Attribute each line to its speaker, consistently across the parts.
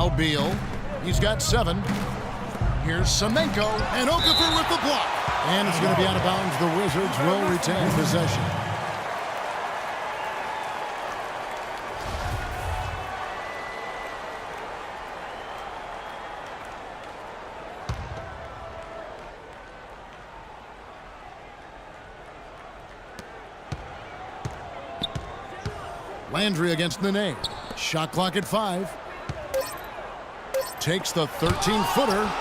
Speaker 1: Now Beal. He's got 7. Here's Semenko, and Okafor with the block. And it's going to be out of bounds. The Wizards will retain possession. Landry against Nene. Shot clock at 5. Takes the 13-footer.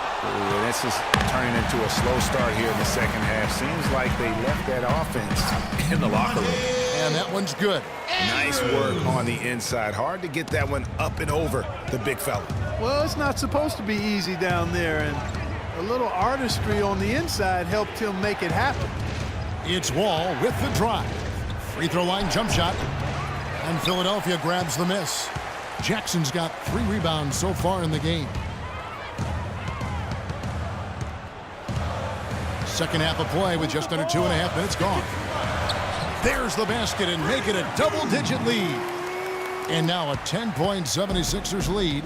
Speaker 2: This is turning into a slow start here in the second half. Seems like they left that offense in the locker room.
Speaker 1: And that one's good.
Speaker 2: Nice work on the inside. Hard to get that one up and over the big fella.
Speaker 3: Well, it's not supposed to be easy down there, and a little artistry on the inside helped him make it happen.
Speaker 1: It's Wall with the drive. Free throw line jump shot. And Philadelphia grabs the miss. Jackson's got 3 rebounds so far in the game. Second half of play with just under 2.5 minutes gone. There's the basket and make it a double-digit lead. And now a 10-point 76ers lead.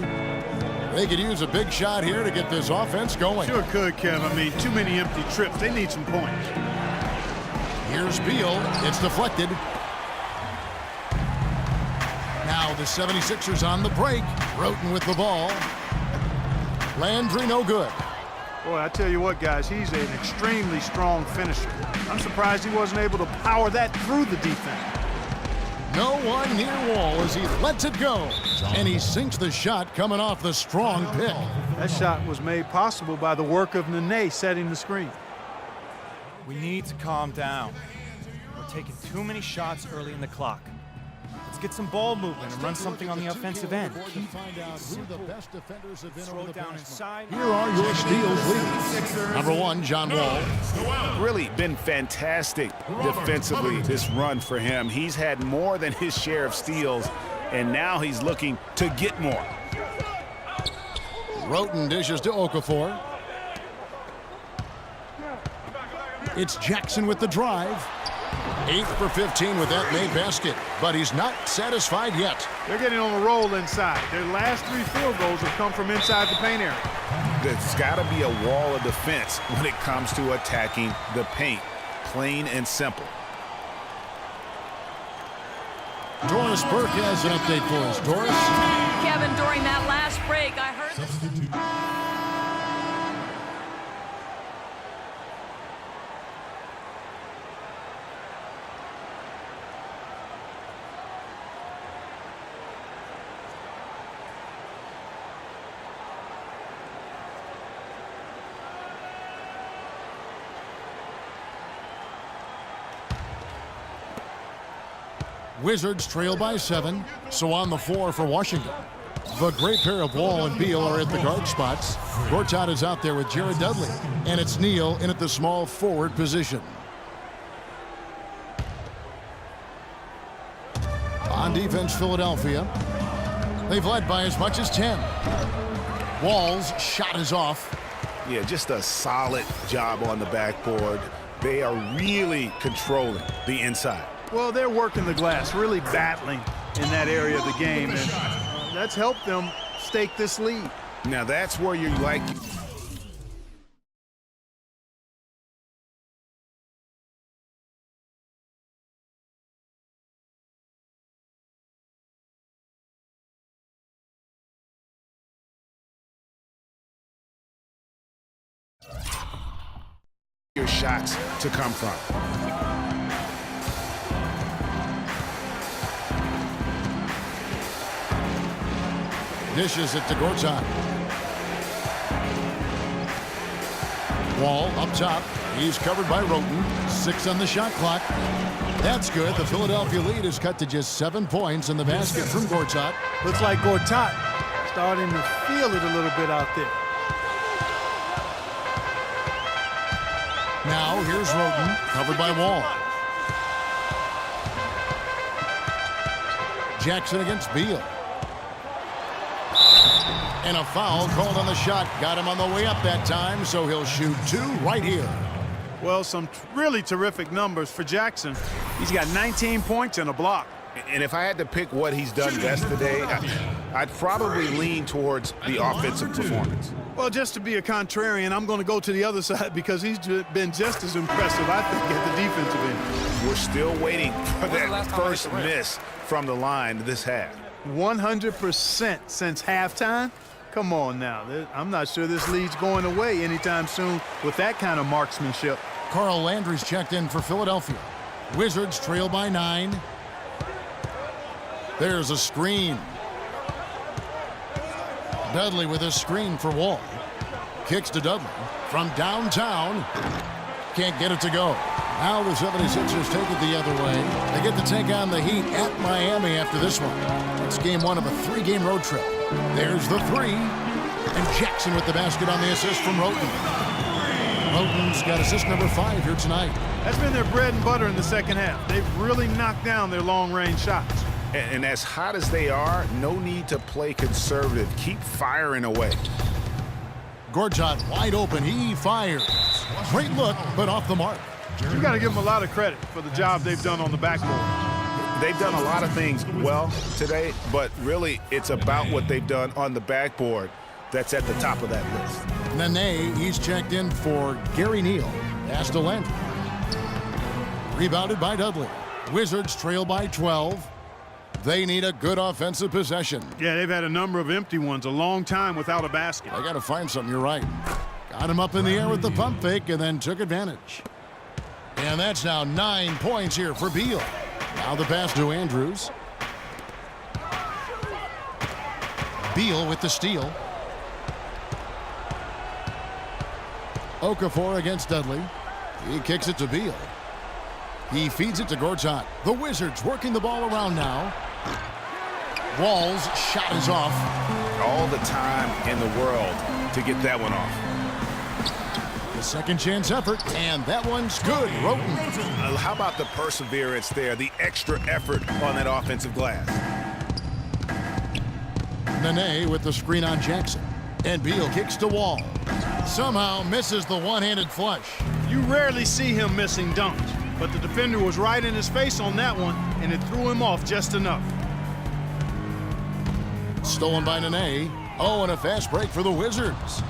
Speaker 1: They could use a big shot here to get this offense going.
Speaker 3: Sure could, Kev. I mean, too many empty trips. They need some points.
Speaker 1: Here's Beal. It's deflected. Now the 76ers on the break. Roten with the ball. Landry no good.
Speaker 3: Boy, I tell you what, guys, he's an extremely strong finisher. I'm surprised he wasn't able to power that through the defense.
Speaker 1: No one near Wall as he lets it go. And he sinks the shot coming off the strong pick.
Speaker 3: That shot was made possible by the work of Nene setting the screen.
Speaker 4: We need to calm down. We're taking too many shots early in the clock. Let's get some ball movement and run something on the offensive end. Slow down inside.
Speaker 1: Here are your steals leaders. Number 1, John Wall.
Speaker 2: Really been fantastic defensively this run for him. He's had more than his share of steals, and now he's looking to get more.
Speaker 1: Roten dishes to Okafor. It's Jackson with the drive. 8 for 15 with that made basket, but he's not satisfied yet.
Speaker 3: They're getting on a roll inside. Their last 3 field goals have come from inside the paint area.
Speaker 2: There's got to be a wall of defense when it comes to attacking the paint. Plain and simple.
Speaker 1: Doris Burke has an update for us. Doris?
Speaker 5: Kevin, during that last break, I heard this.
Speaker 1: Wizards trail by 7, so on the floor for Washington. The great pair of Wall and Beal are at the guard spots. Gortat is out there with Jared Dudley, and it's Neal in at the small forward position. On defense, Philadelphia. They've led by as much as 10. Wall's shot is off.
Speaker 2: Yeah, just a solid job on the backboard. They are really controlling the inside.
Speaker 3: Well, they're working the glass, really battling in that area of the game, and that's helped them stake this lead.
Speaker 2: Now that's where you like your shots to come from.
Speaker 1: Dishes it to Gortat. Wall up top. He's covered by Roten. 6 on the shot clock. That's good. The Philadelphia lead is cut to just 7 points in the basket from Gortat.
Speaker 3: Looks like Gortat starting to feel it a little bit out there.
Speaker 1: Now here's Roten, covered by Wall. Jackson against Beal. And a foul called on the shot. Got him on the way up that time, so he'll shoot 2 right here.
Speaker 3: Well, some really terrific numbers for Jackson. He's got 19 points and a block.
Speaker 2: And if I had to pick what he's done best today, I'd probably lean towards the offensive performance.
Speaker 3: Well, just to be a contrarian, I'm going to go to the other side because he's been just as impressive, I think, at the defensive end.
Speaker 2: We're still waiting for that first miss from the line this half.
Speaker 3: 100% since halftime? Come on now. I'm not sure this lead's going away anytime soon with that kind of marksmanship.
Speaker 1: Carl Landry's checked in for Philadelphia. Wizards trail by 9. There's a screen. Dudley with a screen for Wall. Kicks to Dudley from downtown. Can't get it to go. Now the 76ers take it the other way. They get to take on the Heat at Miami after this one. It's game 1 of a 3-game road trip. There's the 3. And Jackson with the basket on the assist from Roten. Roten's got assist number 5 here tonight.
Speaker 3: That's been their bread and butter in the second half. They've really knocked down their long-range shots.
Speaker 2: And as hot as they are, no need to play conservative. Keep firing away.
Speaker 1: Gortat wide open. He fires. Great look, but off the mark.
Speaker 3: You got to give them a lot of credit for the job they've done on the backboard.
Speaker 2: They've done a lot of things well today, but really it's about what they've done on the backboard that's at the top of that list.
Speaker 1: Nene, he's checked in for Gary Neal. Pass to Landry. Rebounded by Dudley. Wizards trail by 12. They need a good offensive possession.
Speaker 3: Yeah, they've had a number of empty ones, a long time without a basket.
Speaker 1: They got to find something, you're right. Got him up in the air with the pump fake and then took advantage. And that's now 9 points here for Beal. Now the pass to Andrews. Beal with the steal. Okafor against Dudley. He kicks it to Beal. He feeds it to Gortat. The Wizards working the ball around now. Wall's shot is off.
Speaker 2: All the time in the world to get that one off.
Speaker 1: The second chance effort, and that one's good. Roten.
Speaker 2: How about the perseverance there, the extra effort on that offensive glass?
Speaker 1: Nene with the screen on Jackson. And Beal kicks to Wall. Somehow misses the one-handed flush.
Speaker 3: You rarely see him missing dunks, but the defender was right in his face on that one, and it threw him off just enough.
Speaker 1: Stolen by Nene. Oh, and a fast break for the Wizards.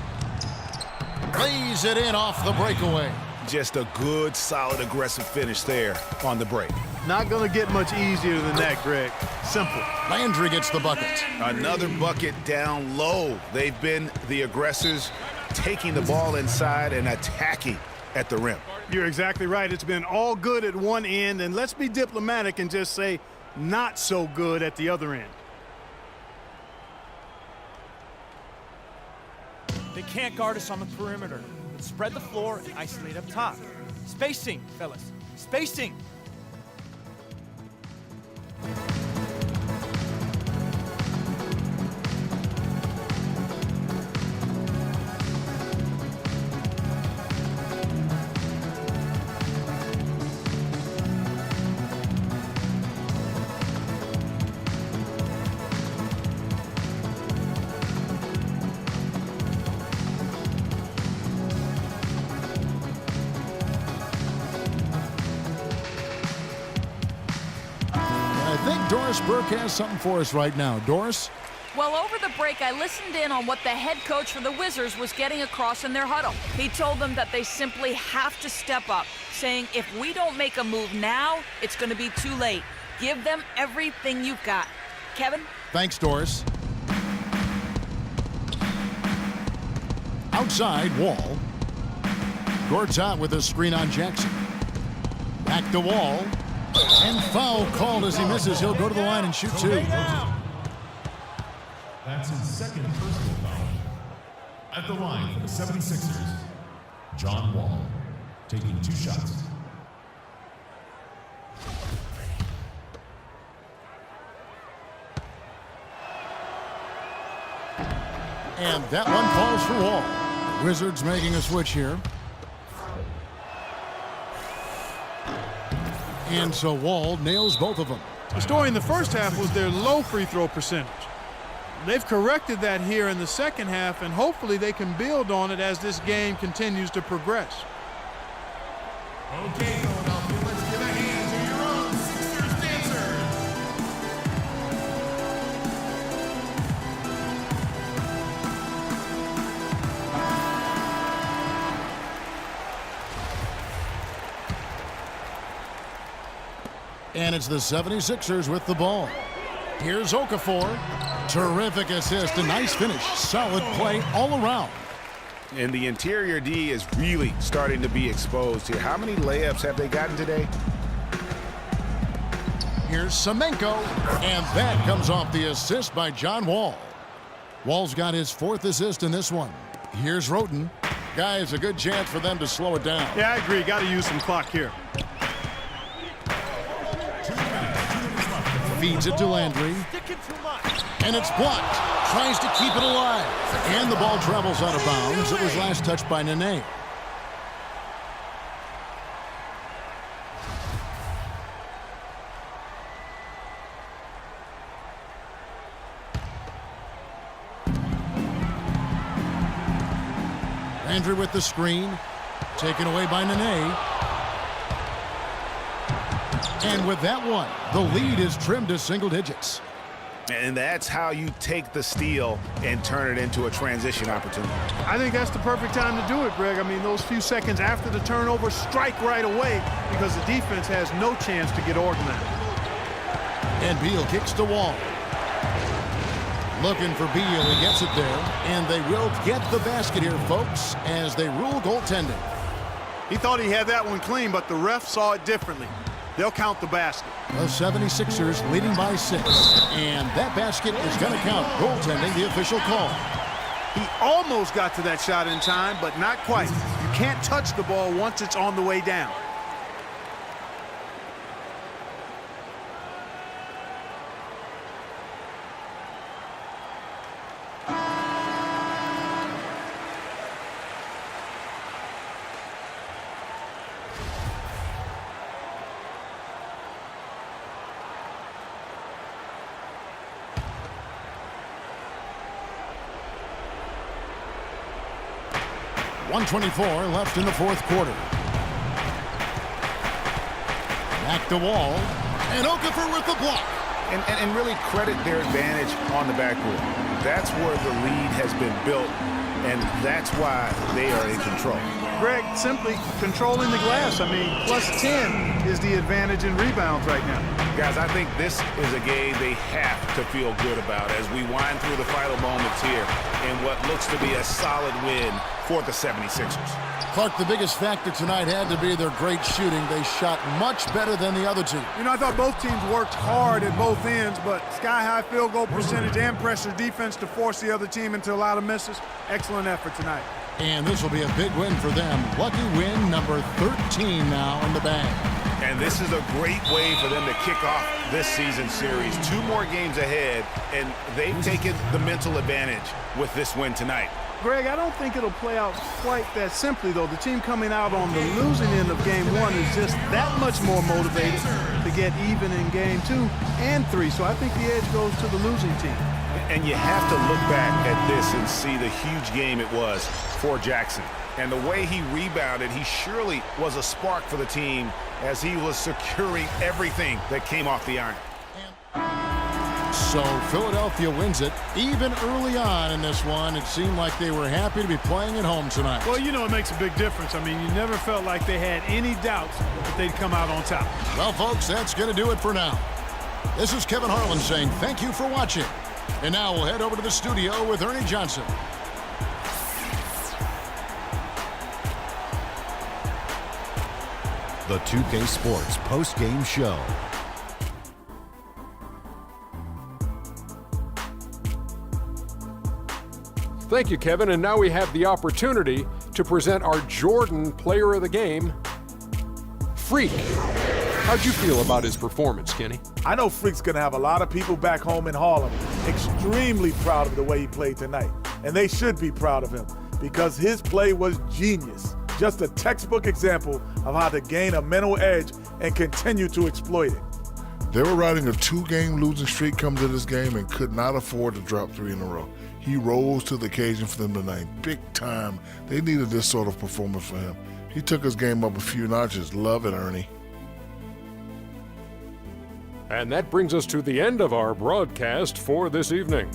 Speaker 1: Lays it in off the breakaway.
Speaker 2: Just a good, solid, aggressive finish there on the break.
Speaker 3: Not going to get much easier than that, Greg. Simple.
Speaker 1: Landry gets the bucket.
Speaker 2: Another bucket down low. They've been the aggressors, taking the ball inside and attacking at the rim.
Speaker 3: You're exactly right. It's been all good at one end, and let's be diplomatic and just say not so good at the other end.
Speaker 4: They can't guard us on the perimeter. Let's spread the floor and isolate up top. Spacing, fellas. Spacing.
Speaker 1: Doris Burke has something for us right now. Doris?
Speaker 5: Well, over the break, I listened in on what the head coach for the Wizards was getting across in their huddle. He told them that they simply have to step up, saying if we don't make a move now, it's going to be too late. Give them everything you've got. Kevin?
Speaker 1: Thanks, Doris. Outside, Wall. Gortat with a screen on Jackson. Back to Wall. And foul called as he misses. He'll go to the line and shoot 2.
Speaker 6: That's his second personal foul. At the line for the 76ers, John Wall, taking 2 shots.
Speaker 1: And that one falls for Wall. The Wizards making a switch here. And so Wall nails both of them.
Speaker 3: The story in the first half was their low free throw percentage. They've corrected that here in the second half, and hopefully they can build on it as this game continues to progress.
Speaker 6: Okay, Philadelphia, let's give a hand to your own Sixers dancers.
Speaker 1: And it's the 76ers with the ball. Here's Okafor. Terrific assist, a nice finish. Solid play all around.
Speaker 2: And the interior D is really starting to be exposed here. How many layups have they gotten today?
Speaker 1: Here's Semenko, and that comes off the assist by John Wall. Wall's got his 4th assist in this one. Here's Roten. Guys, a good chance for them to slow it down.
Speaker 3: Yeah, I agree. Got to use some clock here.
Speaker 1: Feeds it to Landry. And it's blocked. Tries to keep it alive. And the ball travels out of bounds. It was last touched by Nene. Landry with the screen. Taken away by Nene. And with that one, the lead is trimmed to single digits.
Speaker 2: And that's how you take the steal and turn it into a transition opportunity.
Speaker 3: I think that's the perfect time to do it, Greg. I mean, those few seconds after the turnover, strike right away because the defense has no chance to get organized.
Speaker 1: And Beal kicks to Wall. Looking for Beal, he gets it there. And they will get the basket here, folks, as they rule goaltending.
Speaker 3: He thought he had that one clean, but the ref saw it differently. They'll count the basket.
Speaker 1: The 76ers leading by 6. And that basket is going to count. Goaltending, the official call.
Speaker 3: He almost got to that shot in time, but not quite. You can't touch the ball once it's on the way down.
Speaker 1: .124 left in the 4th quarter. Back to Wall. And Okafor with the block.
Speaker 2: And really credit their advantage on the backboard. That's where the lead has been built, and that's why they are in control.
Speaker 3: Greg, simply controlling the glass. I mean, plus 10 is the advantage in rebounds right now.
Speaker 2: Guys, I think this is a game they have to feel good about as we wind through the final moments here in what looks to be a solid win for the 76ers.
Speaker 1: Clark, the biggest factor tonight had to be their great shooting. They shot much better than the other team.
Speaker 3: You know, I thought both teams worked hard at both ends, but sky-high field goal percentage and pressure defense to force the other team into a lot of misses. Excellent effort tonight.
Speaker 1: And this will be a big win for them. Lucky win number 13 now in the bag.
Speaker 2: And this is a great way for them to kick off this season series. 2 more games ahead, and they've taken the mental advantage with this win tonight.
Speaker 3: Greg, I don't think it'll play out quite that simply, though. The team coming out on the losing end of Game 1 is just that much more motivated to get even in Game 2 and 3. So I think the edge goes to the losing team.
Speaker 2: And you have to look back at this and see the huge game it was for Jackson. And the way he rebounded, he surely was a spark for the team as he was securing everything that came off the iron.
Speaker 1: So Philadelphia wins it. Even early on in this one, it seemed like they were happy to be playing at home tonight.
Speaker 3: Well, you know, it makes a big difference. I mean, you never felt like they had any doubts that they'd come out on top.
Speaker 1: Well, folks, that's going to do it for now. This is Kevin Harlan saying thank you for watching. And now we'll head over to the studio with Ernie Johnson.
Speaker 7: The 2K Sports post-game show.
Speaker 8: Thank you, Kevin. And now we have the opportunity to present our Jordan Player of the Game, Freak. How'd you feel about his performance, Kenny?
Speaker 9: I know Freak's going to have a lot of people back home in Harlem extremely proud of the way he played tonight. And they should be proud of him because his play was genius. Just a textbook example of how to gain a mental edge and continue to exploit it.
Speaker 10: They were riding a 2-game losing streak coming to this game and could not afford to drop 3 in a row. He rose to the occasion for them tonight, big time. They needed this sort of performance for him. He took his game up a few notches. Love it, Ernie.
Speaker 8: And that brings us to the end of our broadcast for this evening.